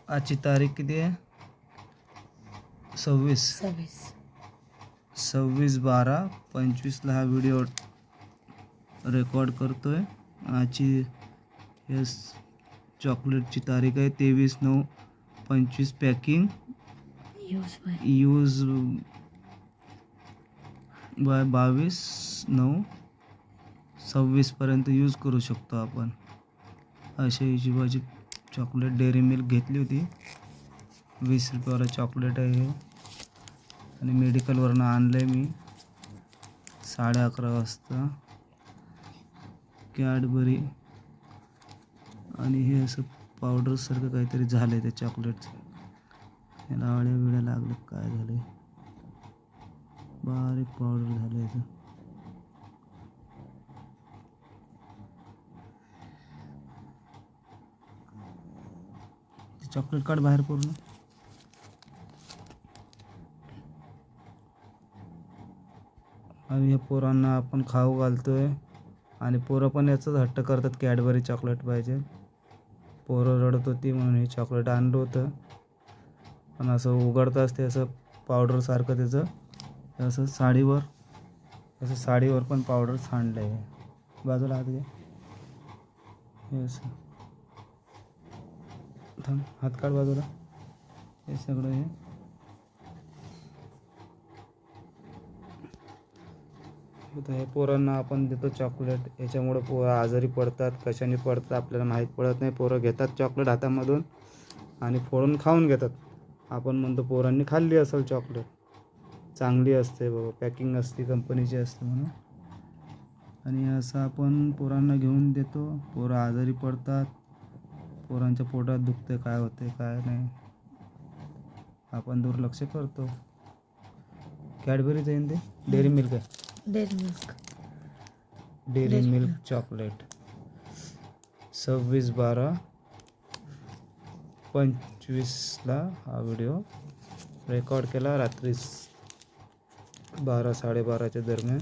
आजची तारीख किती आहे? 26/12/25 हा व्हिडिओ रेकॉर्ड करतोय. आजची यस चॉकलेटची तारीख आहे 23/9/25. पॅकिंग यूज बाय 22/9/26 पर्यंत यूज करू शकतो आपण. अशा हिशोबाची चॉकलेट डेअरी मिल्क घेतली होती. 20 रुपयाला चॉकलेट आहे हे. आणि मेडिकलवरनं आणलं आहे मी 11:30 वाजता. कॅडबरी आणि हे असं पावडरसारखं काहीतरी झालं आहे त्या चॉकलेटचं. याला आळ्या बिळ्या लागलं काय झालं आहे, बारीक पावडर झालं आहे. चॉकलेट काढ बाहेर पूर्ण. आणि या पोरांना आपण खाऊ घालतोय आणि पोरं पण याचाच हट्ट करतात, कॅडबरी चॉकलेट पाहिजे. पोरं रडत होती म्हणून हे चॉकलेट आणलं होतं. पण असं उघडताच ते असं पावडरसारखं त्याचं असं साडीवर पण पावडर सांडलं आहे. बाजूला हात घे. हे असं थांब, हात काढ बाजूला. हे सगळं हे पोरांना आपण देतो चॉकलेट. याच्यामुळे पोरं आजारी पडतात, कशाने पडतात आपल्याला माहीत पडत नाही. पोरं घेतात चॉकलेट हातामधून आणि फोडून खाऊन घेतात. आपण म्हणतो पोरांनी खाल्ली असेल चॉकलेट, चांगली असते बाबा, पॅकिंग असते कंपनीची असते म्हणून. आणि असं आपण पोरांना घेऊन देतो. पोरं आजारी पडतात, पोरांच्या पोटात दुखते, काय होते काय नाही, आपण दुर्लक्ष करतो. कॅडबरीच आहे ते, डेअरी मिल्क आहे. डेअरी मिल्क चॉकलेट 26/12/25 हा व्हिडिओ रेकॉर्ड केला रात्री 12-12:30 दरम्यान.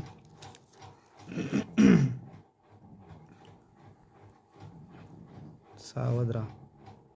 सावध राहा.